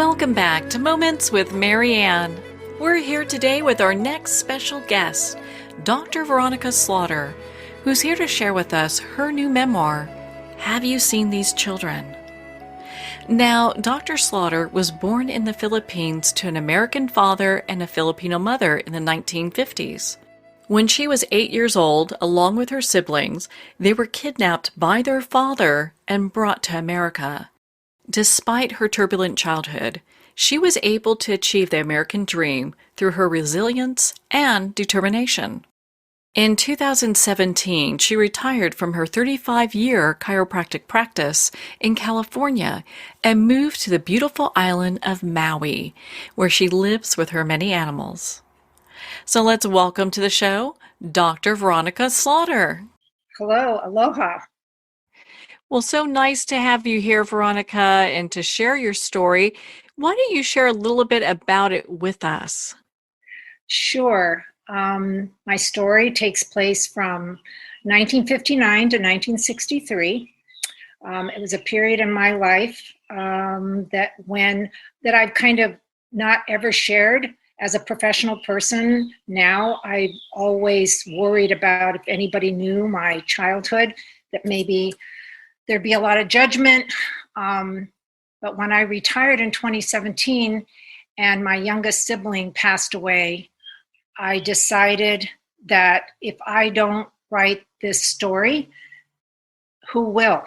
Welcome back to Moments with Marianne. We're here today with our next special guest, Dr. Veronica Slaughter, who's here to share with us her new memoir, Have You Seen These Children? Now, Dr. Slaughter was born in the Philippines to an American father and a Filipino mother in the 1950s. When she was 8 years old, along with her siblings, they were kidnapped by their father and brought to America. Despite her turbulent childhood, she was able to achieve the American dream through her resilience and determination. In 2017, she retired from her 35-year chiropractic practice in California and moved to the beautiful island of Maui, where she lives with her many animals. So let's welcome to the show, Dr. Veronica Slaughter. Hello, aloha. Well, so nice to have you here, Veronica, and to share your story. Why don't you share a little bit about it with us? Sure. My story takes place from 1959 to 1963. It was a period in my life that I've kind of not ever shared as a professional person. Now I've always worried about if anybody knew my childhood, that maybe there'd be a lot of judgment. But when I retired in 2017 and my youngest sibling passed away, I decided that if I don't write this story, who will?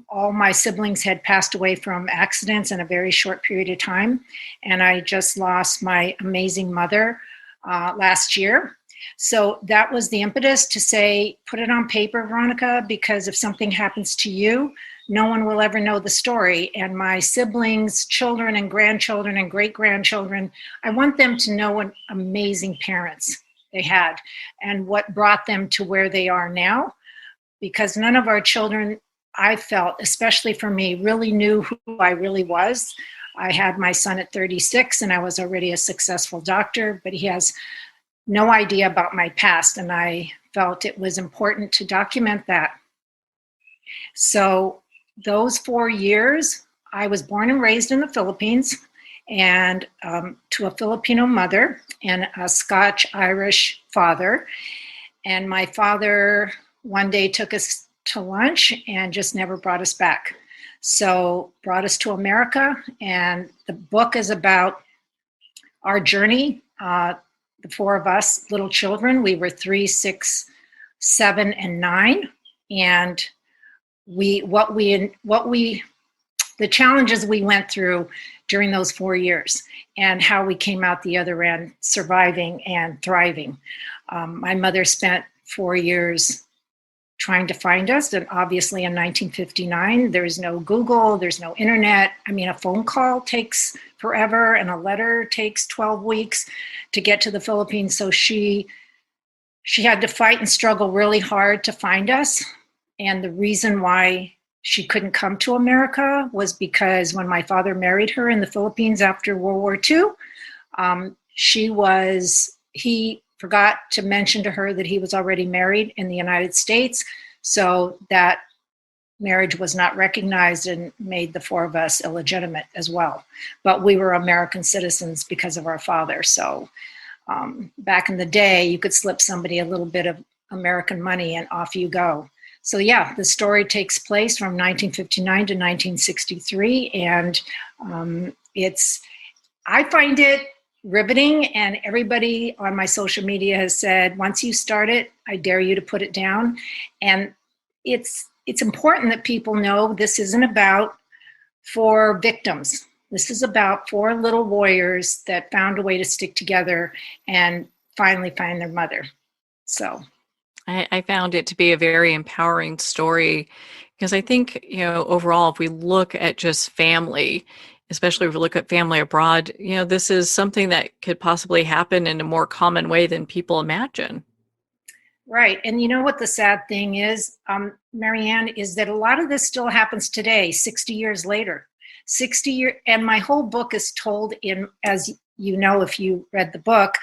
All my siblings had passed away from accidents in a very short period of time. And I just lost my amazing mother last year. So that was the impetus to say, put it on paper, Veronica, because if something happens to you, no one will ever know the story. And my siblings, children and grandchildren and great-grandchildren, I want them to know what amazing parents they had and what brought them to where they are now. Because none of our children, I felt, especially for me, really knew who I really was. I had my son at 36 and I was already a successful doctor, but he has no idea about my past, and I felt it was important to document that. So those 4 years, I was born and raised in the Philippines, and to a Filipino mother and a Scotch-Irish father. And my father one day took us to lunch and just never brought us back. So brought us to America, and the book is about our journey. The four of us, little children, we were 3, 6, 7, and 9. And the challenges we went through during those 4 years and how we came out the other end, surviving and thriving. My mother spent 4 years trying to find us. And obviously in 1959, there's no Google, there's no internet. I mean, a phone call takes forever and a letter takes 12 weeks to get to the Philippines. So she had to fight and struggle really hard to find us. And the reason why she couldn't come to America was because when my father married her in the Philippines after World War II, he forgot to mention to her that he was already married in the United States. So that marriage was not recognized and made the four of us illegitimate as well. But we were American citizens because of our father. So back in the day, you could slip somebody a little bit of American money and off you go. So yeah, the story takes place from 1959 to 1963. And I find it riveting, and everybody on my social media has said, once you start it, I dare you to put it down. And it's important that people know this isn't about 4 victims. This is about 4 little warriors that found a way to stick together and finally find their mother. So I found it to be a very empowering story because I think, overall, if we look at just family, especially if we look at family abroad, this is something that could possibly happen in a more common way than people imagine. right. And you know what the sad thing is, Marianne, is that a lot of this still happens today, 60 years later. And my whole book is told in, as you know, if you read the book,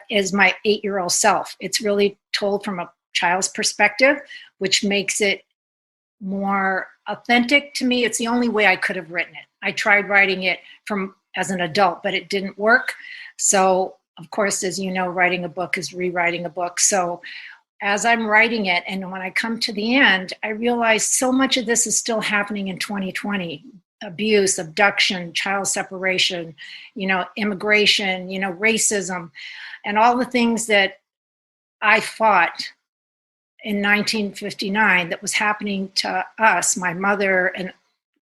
is my 8-year-old self. It's really told from a child's perspective, which makes it more authentic to me. It's the only way I could have written it. I tried writing it from as an adult, but it didn't work. So, of course, as you know, writing a book is rewriting a book. So, as I'm writing it, and when I come to the end, I realize so much of this is still happening in 2020. Abuse, abduction, child separation, immigration, racism, and all the things that I fought in 1959 that was happening to us, my mother and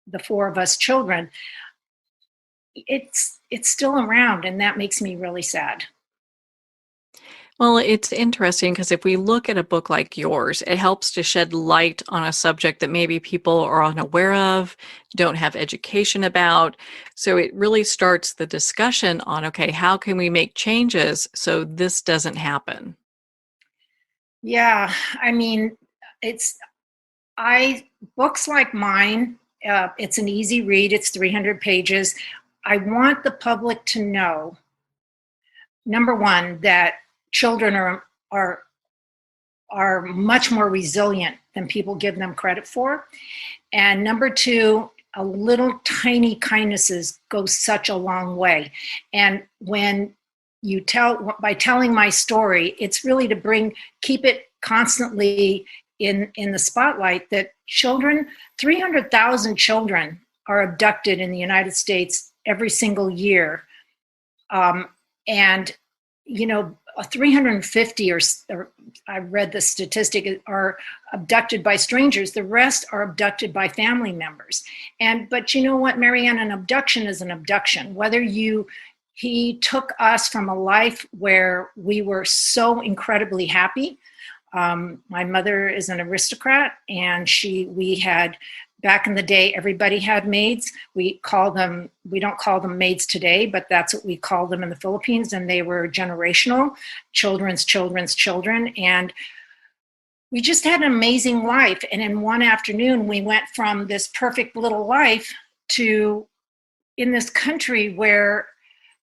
the four of us children. It's still around, and that makes me really sad. Well, it's interesting because if we look at a book like yours, it helps to shed light on a subject that maybe people are unaware of, don't have education about. So it really starts the discussion on, okay, how can we make changes so this doesn't happen? Yeah, I mean, it's I books like mine. It's an easy read. It's 300 pages. I want the public to know, number one, that children are are much more resilient than people give them credit for. And number two, a little tiny kindnesses go such a long way. And when by telling my story, it's really to keep it constantly in the spotlight that children, 300,000 children are abducted in the United States every single year. And, 350 or I read the statistic are abducted by strangers. The rest are abducted by family members. But you know what, Marianne, an abduction is an abduction. He took us from a life where we were so incredibly happy. My mother is an aristocrat, and we had, back in the day, everybody had maids. We don't call them maids today, but that's what we called them in the Philippines. And they were generational, children's children. And we just had an amazing life. And in one afternoon, we went from this perfect little life to in this country where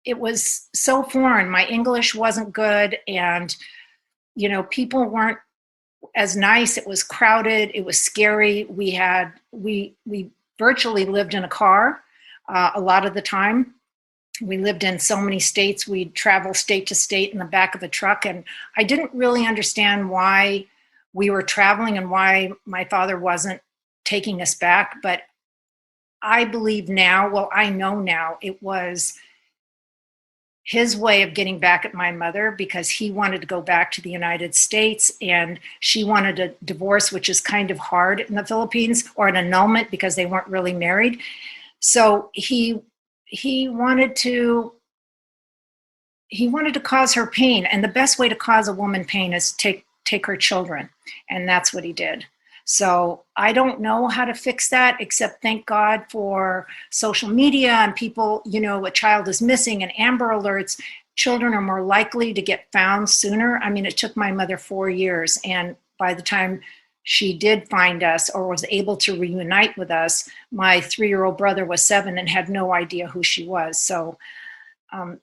it was so foreign. My English wasn't good, and people weren't as nice. It was crowded. It was scary. We virtually lived in a car a lot of the time. We lived in so many states. We'd travel state to state in the back of a truck, and I didn't really understand why we were traveling and why my father wasn't taking us back. But I believe now, well, I know now, it was his way of getting back at my mother, because he wanted to go back to the United States and she wanted a divorce, which is kind of hard in the Philippines, or an annulment because they weren't really married. So he wanted to cause her pain, and the best way to cause a woman pain is take her children, and that's what he did. So I don't know how to fix that, except thank God for social media and people. A child is missing and Amber Alerts. Children are more likely to get found sooner. I mean, it took my mother 4 years, and by the time she did find us or was able to reunite with us, my 3-year-old brother was 7 and had no idea who she was. So, and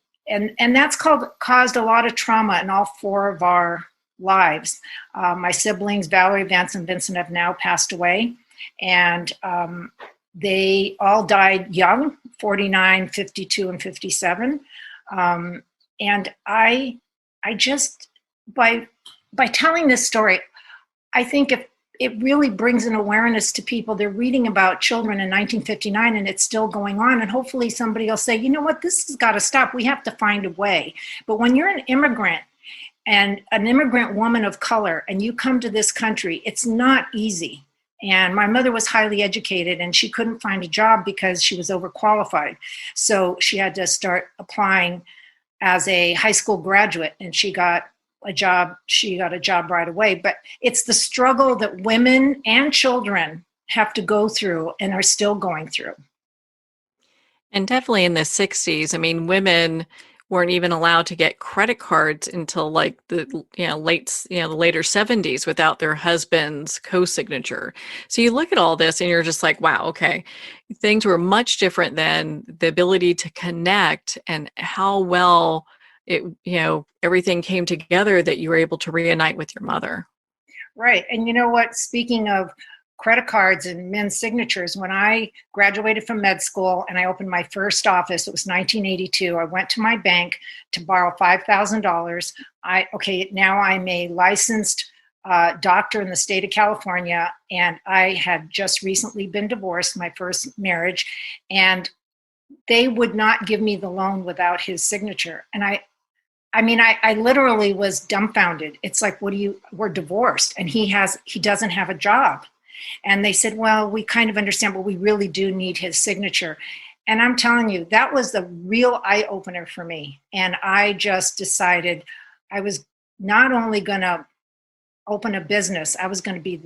that's caused a lot of trauma in all 4 of our lives. My siblings, Valerie, Vance, and Vincent, have now passed away, and they all died young, 49, 52, and 57. And I just, by telling this story, I think if it really brings an awareness to people. They're reading about children in 1959 and it's still going on. And hopefully somebody will say, you know what, this has got to stop. We have to find a way. But when you're an immigrant and an immigrant woman of color and you come to this country, it's not easy. And my mother was highly educated and she couldn't find a job because she was overqualified. So she had to start applying as a high school graduate, and she got a job right away. But it's the struggle that women and children have to go through and are still going through. And definitely in the 60s, I mean, women weren't even allowed to get credit cards until like the later 70s without their husband's co-signature. So you look at all this and you're just like, wow, okay. Things were much different then. The ability to connect and how well everything came together that you were able to reunite with your mother. Right. And you know what? Speaking of credit cards and men's signatures. When I graduated from med school and I opened my first office, it was 1982. I went to my bank to borrow $5,000. Now I'm a licensed doctor in the state of California, and I had just recently been divorced, my first marriage, and they would not give me the loan without his signature. And I literally was dumbfounded. It's like, we're divorced and he doesn't have a job. And they said, well, we kind of understand, but we really do need his signature. And I'm telling you, that was the real eye opener for me. And I just decided I was not only going to open a business, I was going to be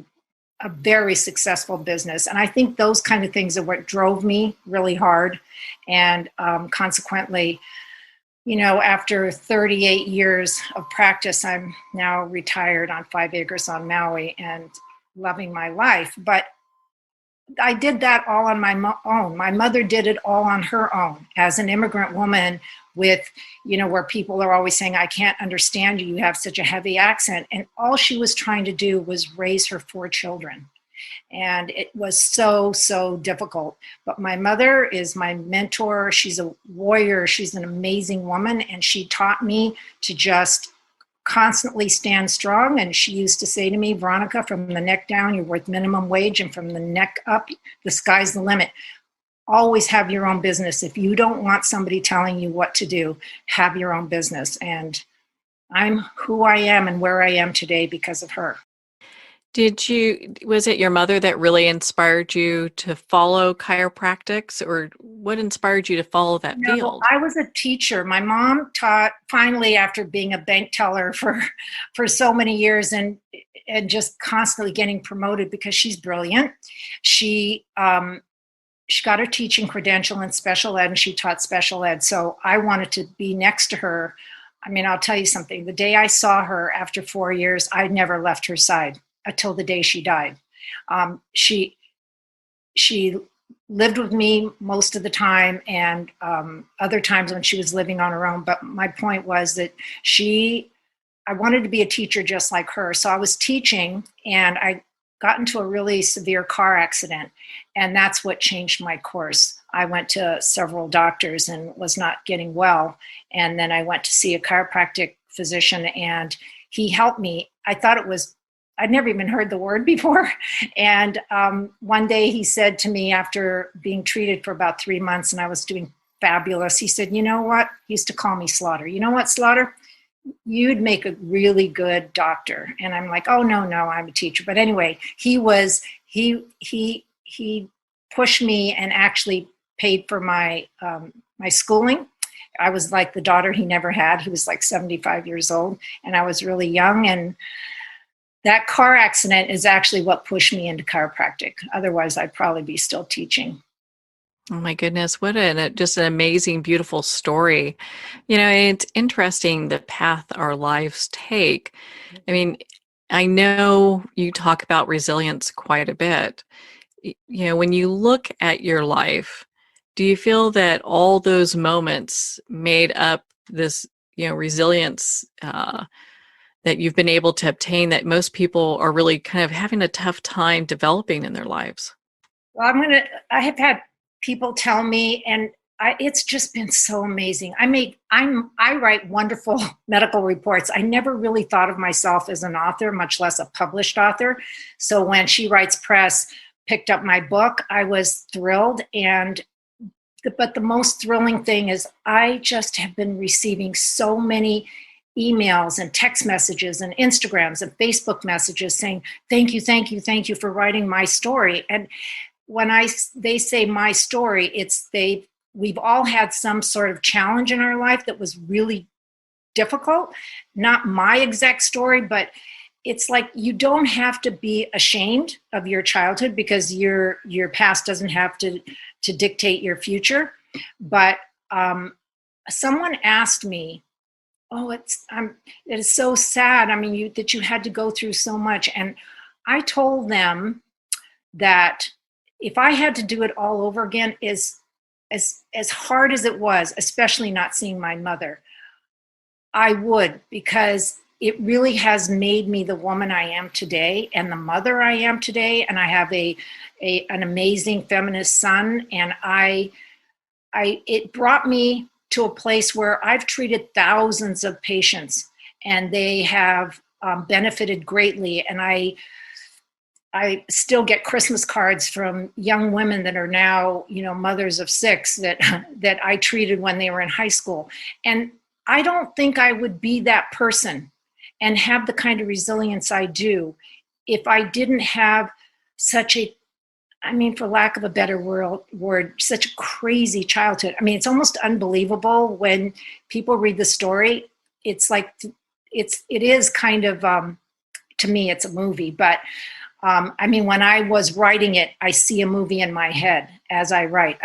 a very successful business. And I think those kind of things are what drove me really hard. And consequently, after 38 years of practice, I'm now retired on 5 acres on Maui and loving my life. But I did that all on my own. My mother did it all on her own as an immigrant woman with, where people are always saying, I can't understand you. You have such a heavy accent. And all she was trying to do was raise her 4 children. And it was so, so difficult. But my mother is my mentor. She's a warrior. She's an amazing woman. And she taught me to just constantly stand strong. And she used to say to me, Veronica, from the neck down, you're worth minimum wage. And from the neck up, the sky's the limit. Always have your own business. If you don't want somebody telling you what to do, have your own business. And I'm who I am and where I am today because of her. Was it your mother that really inspired you to follow chiropractics, or what inspired you to follow that field? I was a teacher. My mom taught, finally, after being a bank teller for so many years and just constantly getting promoted because she's brilliant. She got her teaching credential in special ed, and she taught special ed. So I wanted to be next to her. I mean, I'll tell you something. The day I saw her after 4 years, I never left her side until the day she died. She lived with me most of the time, and other times when she was living on her own. But my point was that I wanted to be a teacher just like her. So I was teaching, and I got into a really severe car accident, and that's what changed my course. I went to several doctors and was not getting well. And then I went to see a chiropractic physician, and he helped me. I'd never even heard the word before. And one day he said to me, after being treated for about 3 months and I was doing fabulous, he said, you know what? He used to call me Slaughter. You know what, Slaughter? You'd make a really good doctor. And I'm like, oh, no, I'm a teacher. But anyway, he pushed me and actually paid for my schooling. I was like the daughter he never had. He was like 75 years old, and I was really young. And that car accident is actually what pushed me into chiropractic. Otherwise, I'd probably be still teaching. Oh my goodness, what just an amazing, beautiful story. It's interesting the path our lives take. I mean, I know you talk about resilience quite a bit. When you look at your life, do you feel that all those moments made up this, resilience that you've been able to obtain that most people are really kind of having a tough time developing in their lives? Well, I have had people tell me, and it's just been so amazing. I write wonderful medical reports. I never really thought of myself as an author, much less a published author. So when She Writes Press picked up my book, I was thrilled. But the most thrilling thing is I just have been receiving so many emails and text messages and Instagrams and Facebook messages saying, thank you for writing my story. And when they say my story, we've all had some sort of challenge in our life that was really difficult. Not my exact story, but it's like you don't have to be ashamed of your childhood because your past doesn't have to dictate your future. But someone asked me, oh, it is so sad. I mean, that you had to go through so much. And I told them that if I had to do it all over again, as hard as it was, especially not seeing my mother, I would, because it really has made me the woman I am today and the mother I am today. And I have an amazing feminist son. And it brought me to a place where I've treated thousands of patients, and they have benefited greatly. And I still get Christmas cards from young women that are now, mothers of 6 that I treated when they were in high school. And I don't think I would be that person and have the kind of resilience I do if I didn't have such a, for lack of a better word, such a crazy childhood. It's almost unbelievable when people read the story. It's like, it is kind of, to me, it's a movie, but when I was writing it, I see a movie in my head as I write.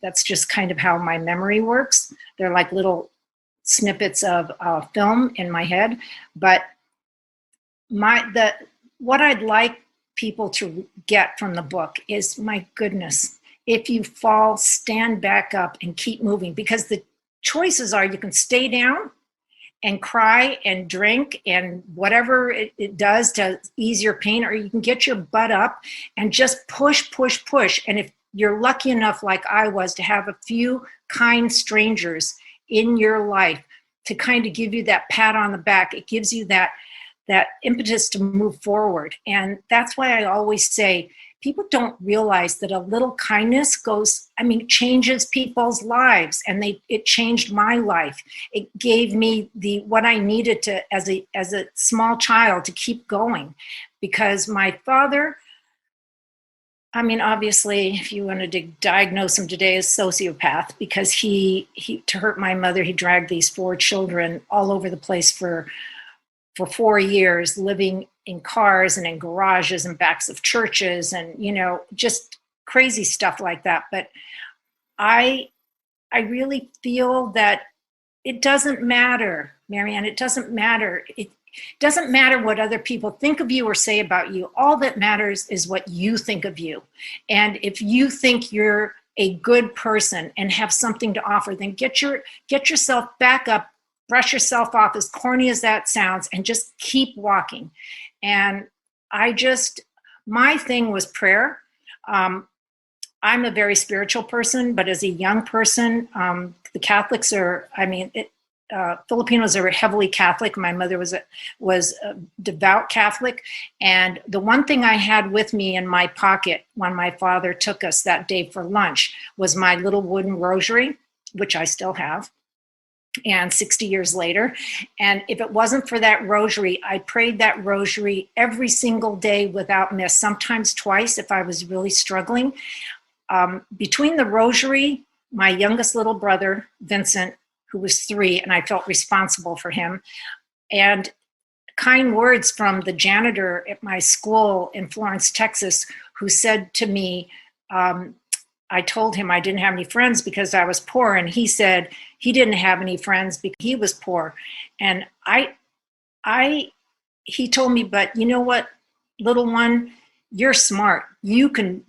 That's just kind of how my memory works. They're like little snippets of film in my head. But what I'd like people to get from the book is, my goodness, if you fall, stand back up and keep moving, because the choices are, you can stay down and cry and drink and whatever it does to ease your pain, or you can get your butt up and just push, push, push. And if you're lucky enough, like I was, to have a few kind strangers in your life to kind of give you that pat on the back, it gives you that impetus to move forward. And that's why I always say, people don't realize that a little kindness changes people's lives. And it changed my life. It gave me what I needed to, as a small child, to keep going. Because my father, obviously, if you wanted to diagnose him today, is sociopath, because he to hurt my mother, he dragged these 4 children all over the place for 4 years, living in cars and in garages and backs of churches and, just crazy stuff like that. But I really feel that it doesn't matter, Marianne, it doesn't matter. It doesn't matter what other people think of you or say about you. All that matters is what you think of you. And if you think you're a good person and have something to offer, then get yourself back up, brush yourself off, as corny as that sounds, and just keep walking. And my thing was prayer. I'm a very spiritual person, but as a young person, the Catholics are, Filipinos are heavily Catholic. My mother was a devout Catholic. And the one thing I had with me in my pocket when my father took us that day for lunch was my little wooden rosary, which I still have, and 60 years later. And if it wasn't for that rosary, I prayed that rosary every single day without miss, sometimes twice if I was really struggling. Between the rosary, my youngest little brother, Vincent, who was 3, and I felt responsible for him, and kind words from the janitor at my school in Florence, Texas, who said to me, I told him I didn't have any friends because I was poor, and he said he didn't have any friends because he was poor. And he told me, but you know what, little one, you're smart. You can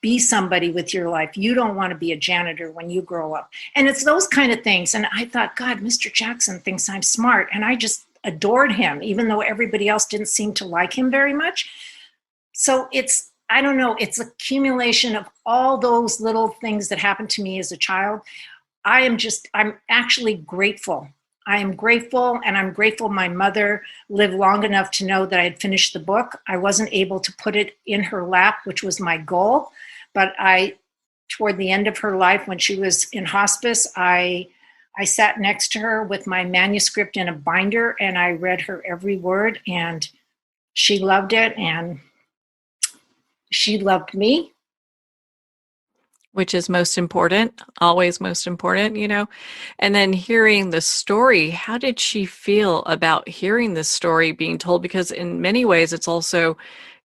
be somebody with your life. You don't want to be a janitor when you grow up. And it's those kind of things. And I thought, God, Mr. Jackson thinks I'm smart. And I just adored him, even though everybody else didn't seem to like him very much. So I don't know, it's accumulation of all those little things that happened to me as a child. I'm actually grateful. I am grateful, and I'm grateful my mother lived long enough to know that I had finished the book. I wasn't able to put it in her lap, which was my goal, but toward the end of her life, when she was in hospice, I sat next to her with my manuscript in a binder, and I read her every word, and she loved it, and she loved me. Which is most important, always most important, And then hearing the story, how did she feel about hearing this story being told? Because in many ways, it's also,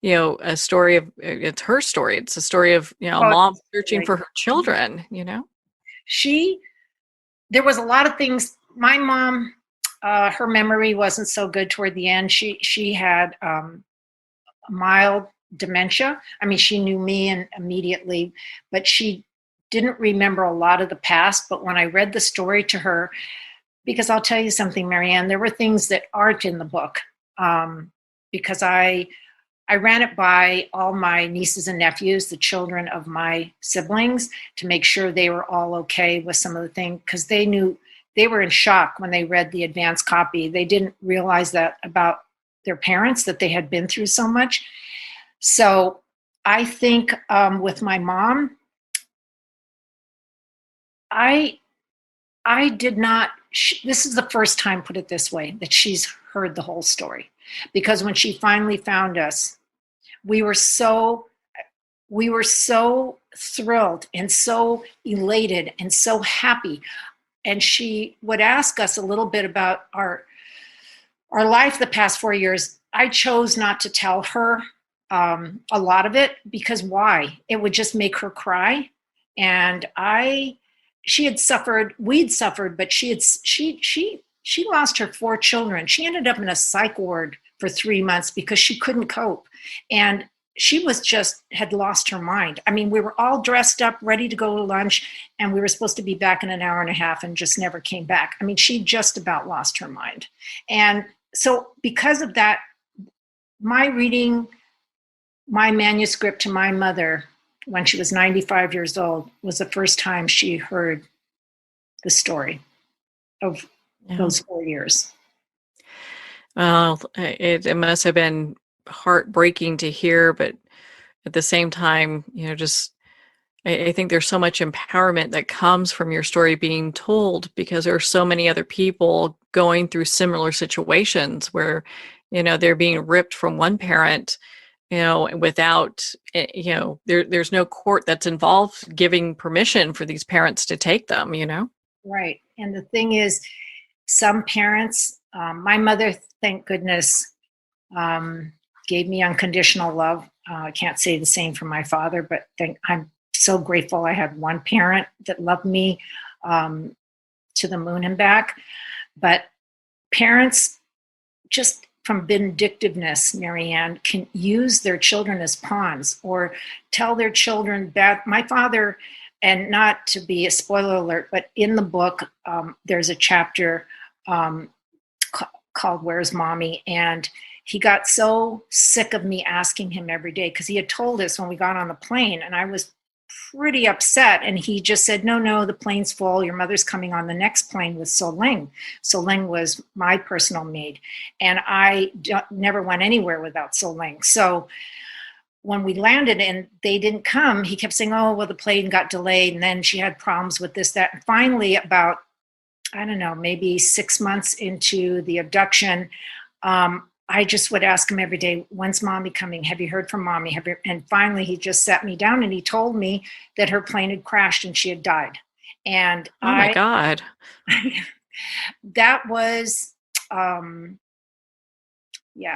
a story of, it's her story. It's a story of, a mom searching for her children, There was a lot of things. My mom, her memory wasn't so good toward the end. She had mild dementia. She knew me and immediately, but she didn't remember a lot of the past. But when I read the story to her, Because I'll tell you something, Marianne, there were things that aren't in the book, because I ran it by all my nieces and nephews, the children of my siblings, to make sure they were all okay with some of the things, because they knew, they were in shock when they read the advance copy. They didn't realize that about their parents, that they had been through so much. So I think with my mom, I I did not. This is the first time, put it this way, that she's heard the whole story, because when she finally found us, we were so we were so thrilled and so elated and so happy. And she would ask us a little bit about our life the past 4 years. I chose not to tell her a lot of it, because why? It would just make her cry. And she had suffered, we'd suffered, but she lost her 4 children. She ended up in a psych ward for 3 months because she couldn't cope. And she was just had lost her mind. I mean, we were all dressed up, ready to go to lunch, and we were supposed to be back in an hour and a half and just never came back. I mean, she just about lost her mind. And so because of that, my reading my manuscript to my mother when she was 95 years old was the first time she heard the story of Yeah. those 4 years. Well, it must have been heartbreaking to hear, but at the same time, just I think there's so much empowerment that comes from your story being told, because there are so many other people going through similar situations where, they're being ripped from one parent, without, there's no court that's involved giving permission for these parents to take them. Right. And the thing is, some parents, my mother, thank goodness, gave me unconditional love. I can't say the same for my father, but I'm so grateful I had one parent that loved me to the moon and back. But parents, just from vindictiveness, Marianne, can use their children as pawns or tell their children bad. My father, and not to be a spoiler alert, but in the book, there's a chapter called Where's Mommy? And he got so sick of me asking him every day, because he had told us when we got on the plane, and I was pretty upset. And he just said, no, the plane's full. Your mother's coming on the next plane with Soling. Soling was my personal maid. And I never went anywhere without Soling. So when we landed and they didn't come, he kept saying, oh, well, the plane got delayed. And then she had problems with this, that. And finally, about, I don't know, maybe 6 months into the abduction, I just would ask him every day, when's Mommy coming? Have you heard from Mommy? And finally, he just sat me down and he told me that her plane had crashed and she had died. And Oh my God. that was, yeah,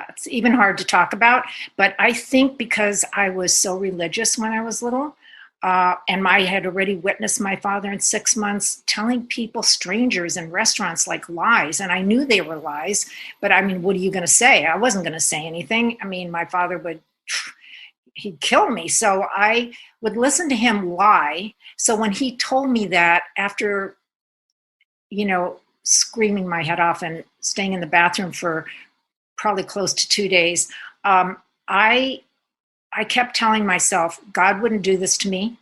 it's even hard to talk about. But I think because I was so religious when I was little, and I had already witnessed my father in 6 months telling people, strangers in restaurants, like lies. And I knew they were lies, but I mean, what are you going to say? I wasn't going to say anything. I mean, my father he'd kill me. So I would listen to him lie. So when he told me that, after, screaming my head off and staying in the bathroom for probably close to 2 days, I kept telling myself, God wouldn't do this to me,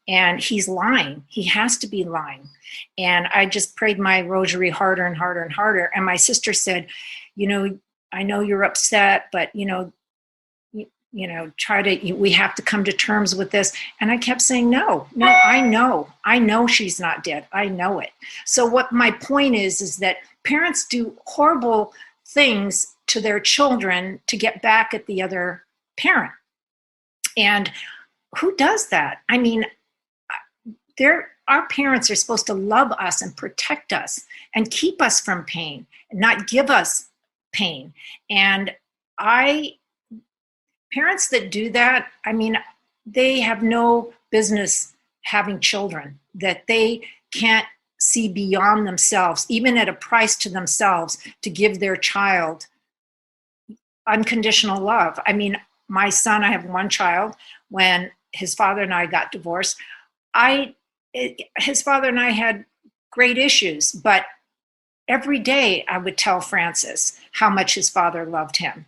and he's lying. He has to be lying. And I just prayed my rosary harder and harder and harder. And my sister said, I know you're upset, but, we have to come to terms with this. And I kept saying, no, I know she's not dead. I know it. So what my point is that parents do horrible things to their children to get back at the other parent. And who does that? I mean, our parents are supposed to love us and protect us and keep us from pain and not give us pain. And parents that do that, I mean, they have no business having children, that they can't see beyond themselves, even at a price to themselves, to give their child unconditional love. I mean, my son, I have one child. When his father and I got divorced, his father and I had great issues, but every day I would tell Francis how much his father loved him,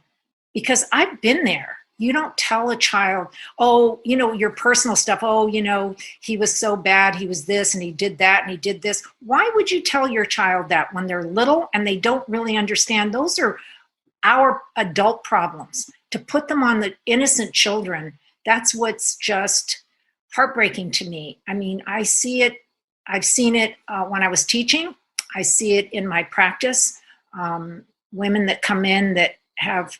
because I've been there. You don't tell a child, oh, your personal stuff. Oh, he was so bad. He was this and he did that and he did this. Why would you tell your child that when they're little and they don't really understand? Those are our adult problems. To put them on the innocent children, that's what's just heartbreaking to me. I mean, I see it. I've seen it when I was teaching. I see it in my practice. Women that come in that have,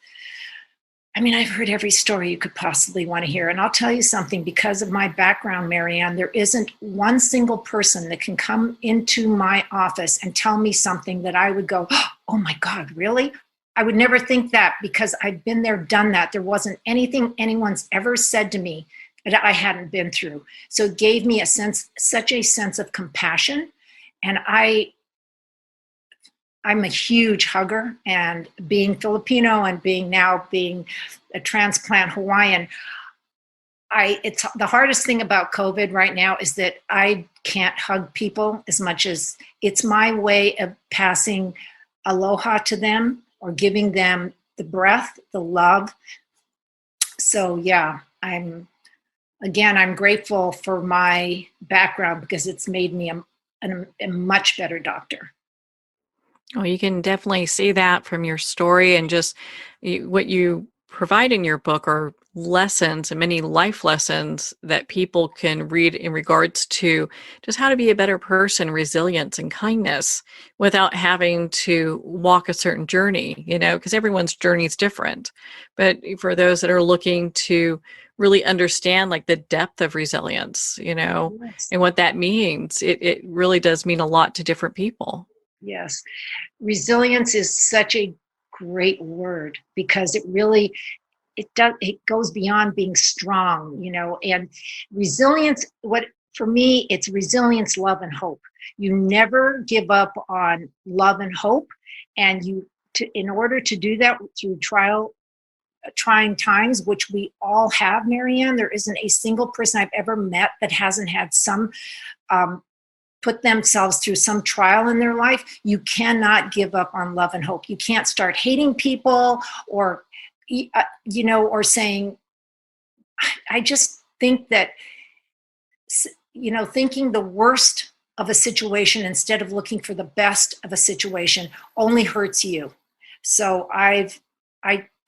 I mean, I've heard every story you could possibly want to hear. And I'll tell you something, because of my background, Marianne, there isn't one single person that can come into my office and tell me something that I would go, oh my God, really? I would never think that, because I've been there, done that. There wasn't anything anyone's ever said to me that I hadn't been through. So it gave me such a sense of compassion. And I'm a huge hugger, and being Filipino and being a transplant Hawaiian, it's the hardest thing about COVID right now is that I can't hug people as much as it's my way of passing aloha to them or giving them the breath, the love. So yeah, I'm grateful for my background, because it's made me a much better doctor. Oh, you can definitely see that from your story, and just what you provide in your book are lessons and many life lessons that people can read in regards to just how to be a better person, resilience and kindness, without having to walk a certain journey, because everyone's journey is different. But for those that are looking to really understand like the depth of resilience, Yes. and what that means, it really does mean a lot to different people. Yes. Resilience is such a great word, because it goes beyond being strong, and resilience, for me, it's resilience, love, and hope. You never give up on love and hope. And in order to do that through trying times, which we all have, Marianne, there isn't a single person I've ever met that hasn't had some um, put themselves through some trial in their life. You cannot give up on love and hope. You can't start hating people, or or saying, I just think that, thinking the worst of a situation instead of looking for the best of a situation only hurts you. So I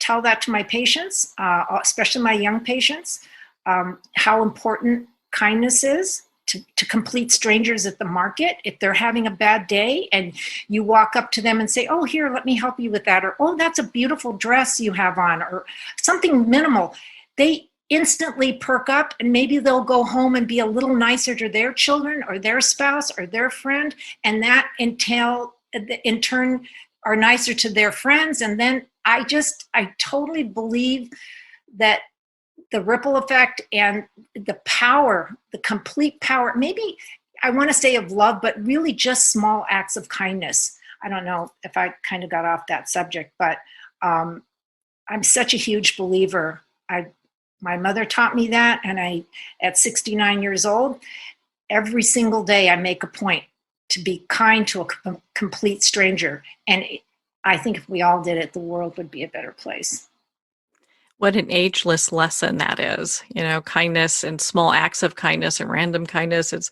tell that to my patients, especially my young patients, how important kindness is to complete strangers at the market. If they're having a bad day and you walk up to them and say, oh, here, let me help you with that, or, oh, that's a beautiful dress you have on, or something minimal, they instantly perk up, and maybe they'll go home and be a little nicer to their children or their spouse or their friend, and that in turn are nicer to their friends. And then I totally believe that the ripple effect and the power, the complete power, maybe I want to say of love, but really just small acts of kindness. I don't know if I kind of got off that subject, but I'm such a huge believer. My mother taught me that, and at 69 years old, every single day I make a point to be kind to a complete stranger. And I think if we all did it, the world would be a better place. What an ageless lesson that is, kindness and small acts of kindness and random kindness. It's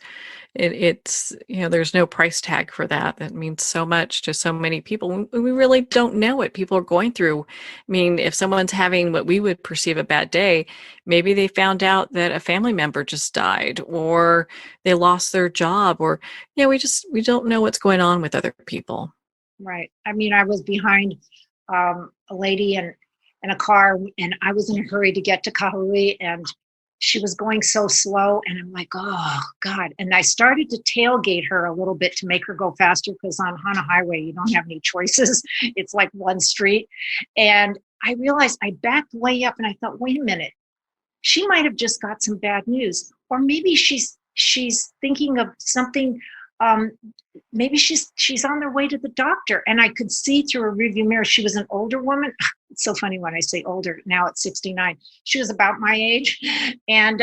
there's no price tag for that. That means so much to so many people. We really don't know what people are going through. I mean, if someone's having what we would perceive a bad day, maybe they found out that a family member just died, or they lost their job, or we don't know what's going on with other people. Right. I mean, I was behind a lady in a car, and I was in a hurry to get to Kahului, and she was going so slow, and I'm like, oh God. And I started to tailgate her a little bit to make her go faster, because on Hana Highway, you don't have any choices. It's like one street. And I realized I backed way up, and I thought, wait a minute, she might have just got some bad news, or maybe she's thinking of something. um, Maybe she's on their way to the doctor. And I could see through a rearview mirror, she was an older woman. It's so funny when I say older now at 69. She was about my age. And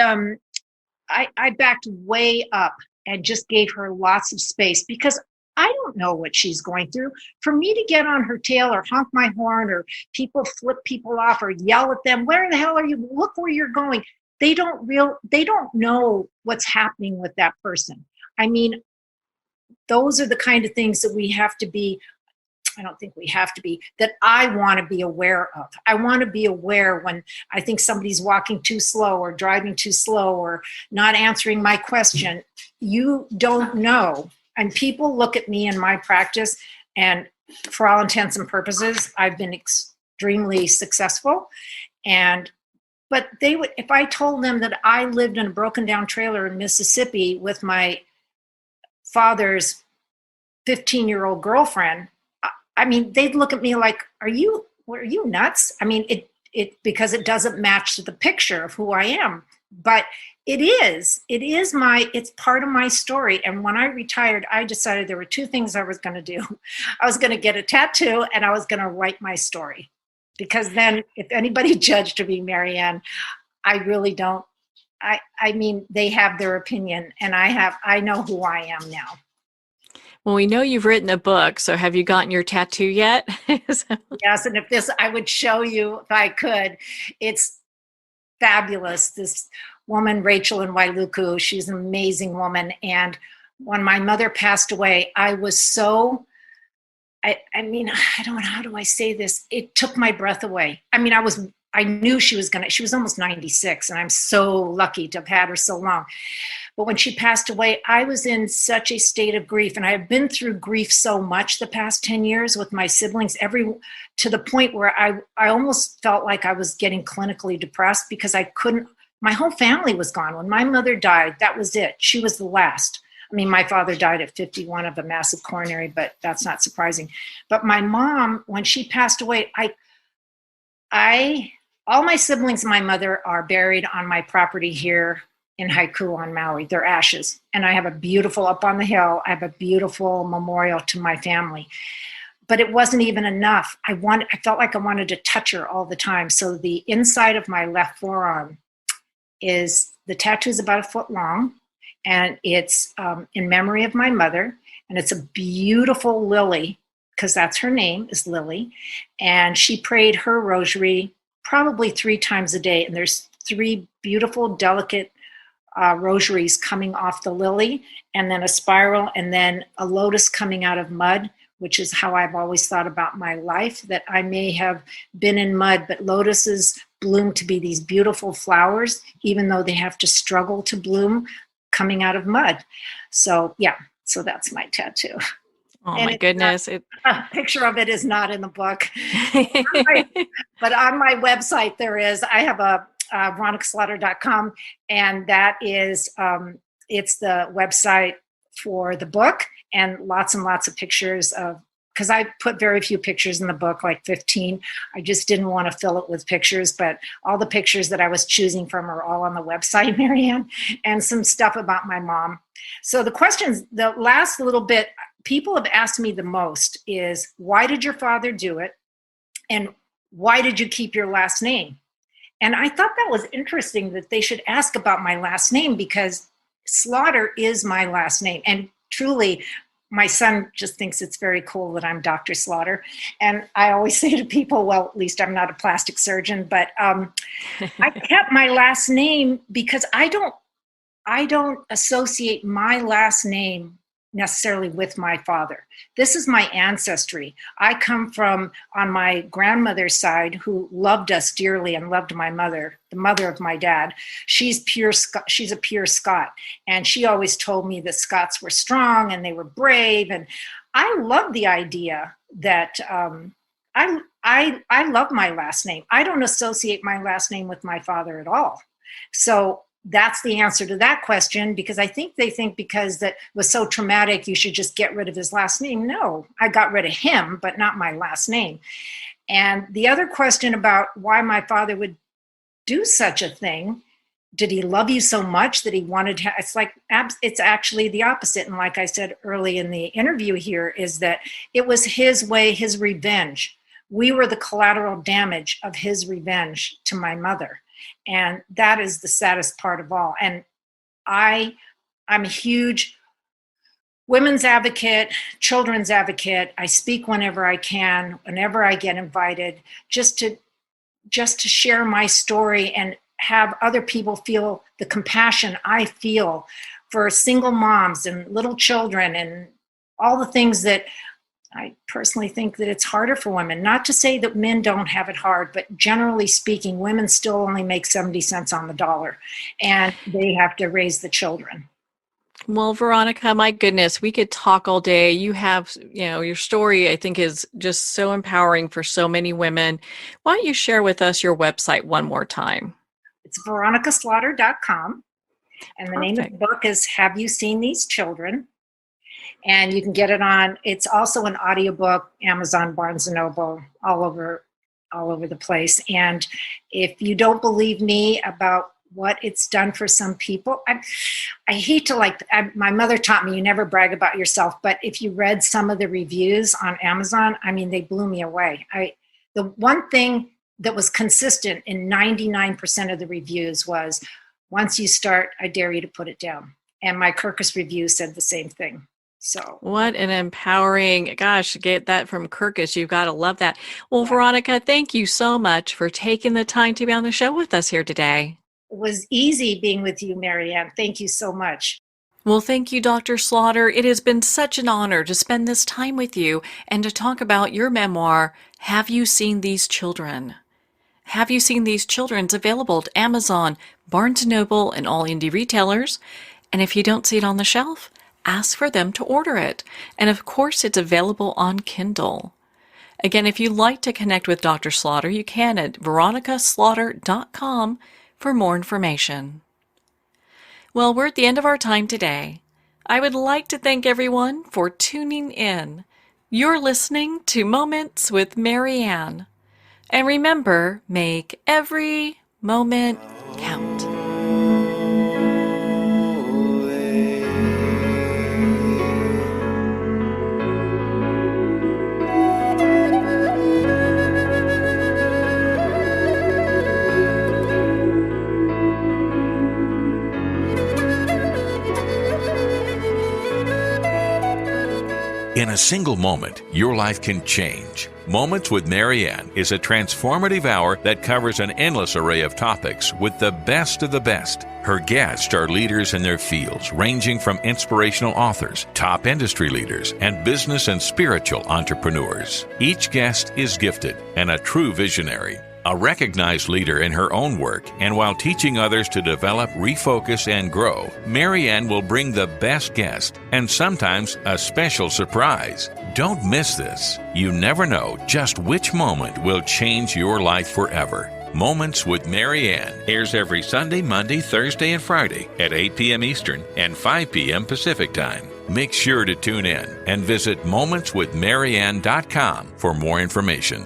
I backed way up and just gave her lots of space, because I don't know what she's going through. For me to get on her tail or honk my horn or people flip people off or yell at them, where the hell are you? Look where you're going. They don't know what's happening with that person. I mean, those are the kind of things that we have to be, I don't think we have to be, that I want to be aware of. I want to be aware when I think somebody's walking too slow or driving too slow or not answering my question. You don't know. And people look at me in my practice, and for all intents and purposes, I've been extremely successful. And but they would, if I told them that I lived in a broken down trailer in Mississippi with my father's 15-year-old girlfriend, I mean, they'd look at me like, are you nuts? I mean, because it doesn't match the picture of who I am. But it's part of my story. And when I retired, I decided there were two things I was going to do. I was going to get a tattoo and I was going to write my story. Because then if anybody judged me, Marianne, I really don't. I mean, they have their opinion and I know who I am now. Well, we know you've written a book, so have you gotten your tattoo yet? Yes, and I would show you if I could. It's fabulous. This woman, Rachel in Wailuku, she's an amazing woman. And when my mother passed away, I was so, I mean, I don't know, how do I say this? It took my breath away. I mean, I knew she was almost 96, and I'm so lucky to have had her so long. But when she passed away, I was in such a state of grief. And I've been through grief so much the past 10 years with my siblings, to the point where I almost felt like I was getting clinically depressed because my whole family was gone. When my mother died, that was it. She was the last. I mean, my father died at 51 of a massive coronary, but that's not surprising. But my mom, when she passed away, all my siblings and my mother are buried on my property here in Haiku on Maui, their ashes. And I have up on the hill, I have a beautiful memorial to my family. But it wasn't even enough. I felt like I wanted to touch her all the time. So the inside of my left forearm the tattoo is about 1 foot long, and it's in memory of my mother. And it's a beautiful lily, because that's her name, is Lily. And she prayed her rosary probably 3 times a day. And there's 3 beautiful, delicate rosaries coming off the lily, and then a spiral, and then a lotus coming out of mud, which is how I've always thought about my life, that I may have been in mud, but lotuses bloom to be these beautiful flowers, even though they have to struggle to bloom coming out of mud. So yeah, so that's my tattoo. Oh And my goodness. a picture of it is not in the book. But on my website, I have a veronicaslaughter.com, and that is, it's the website for the book, and lots of pictures because I put very few pictures in the book, like 15. I just didn't want to fill it with pictures, but all the pictures that I was choosing from are all on the website, Marianne, and some stuff about my mom. So the last little bit, people have asked me the most is, why did your father do it? And why did you keep your last name? And I thought that was interesting that they should ask about my last name, because Slaughter is my last name. And truly, my son just thinks it's very cool that I'm Dr. Slaughter. And I always say to people, well, at least I'm not a plastic surgeon, but I kept my last name because I don't associate my last name necessarily with my father. This is my ancestry. I come from, on my grandmother's side, who loved us dearly and loved my mother, the mother of my dad. She's a pure Scot. And she always told me that Scots were strong and they were brave. And I love the idea that I love my last name. I don't associate my last name with my father at all. So that's the answer to that question, because I think they think because that was so traumatic, you should just get rid of his last name. No, I got rid of him, but not my last name. And the other question about why my father would do such a thing, did he love you so much that he wanted to, it's actually the opposite. And like I said early in the interview here, is that it was his way, his revenge. We were the collateral damage of his revenge to my mother. And that is the saddest part of all. And I'm a huge women's advocate, children's advocate. I speak whenever I can, whenever I get invited, just to share my story and have other people feel the compassion I feel for single moms and little children and all the things that I personally think that it's harder for women. Not to say that men don't have it hard, but generally speaking, women still only make 70 cents on the dollar, and they have to raise the children. Well, Veronica, my goodness, we could talk all day. You have, your story, I think, is just so empowering for so many women. Why don't you share with us your website one more time? It's veronicaslaughter.com, and the name of the book is Have You Seen These Children? And you can get it it's also an audiobook, Amazon, Barnes & Noble, all over the place. And if you don't believe me about what it's done for some people, I hate to my mother taught me, you never brag about yourself, but if you read some of the reviews on Amazon, I mean, they blew me away. The one thing that was consistent in 99% of the reviews was, once you start, I dare you to put it down. And my Kirkus review said the same thing. So what an empowering, gosh, get that from Kirkus. You've got to love that. Well, Veronica, thank you so much for taking the time to be on the show with us here today. It was easy being with you, Marianne. Thank you so much. Well, thank you, Dr. Slaughter. It has been such an honor to spend this time with you and to talk about your memoir, Have You Seen These Children? Have You Seen These Children? It's available at Amazon, Barnes & Noble, and all indie retailers. And if you don't see it on the shelf, ask for them to order it. And of course, it's available on Kindle. Again, if you'd like to connect with Dr. Slaughter, you can at veronicaslaughter.com for more information. Well, we're at the end of our time today. I would like to thank everyone for tuning in. You're listening to Moments with Marianne. And remember, make every moment count. In a single moment, your life can change. Moments with Marianne is a transformative hour that covers an endless array of topics with the best of the best. Her guests are leaders in their fields, ranging from inspirational authors, top industry leaders, and business and spiritual entrepreneurs. Each guest is gifted and a true visionary. A recognized leader in her own work, and while teaching others to develop, refocus, and grow, Marianne will bring the best guest and sometimes a special surprise. Don't miss this. You never know just which moment will change your life forever. Moments with Marianne airs every Sunday, Monday, Thursday, and Friday at 8 p.m. Eastern and 5 p.m. Pacific Time. Make sure to tune in and visit momentswithmarianne.com for more information.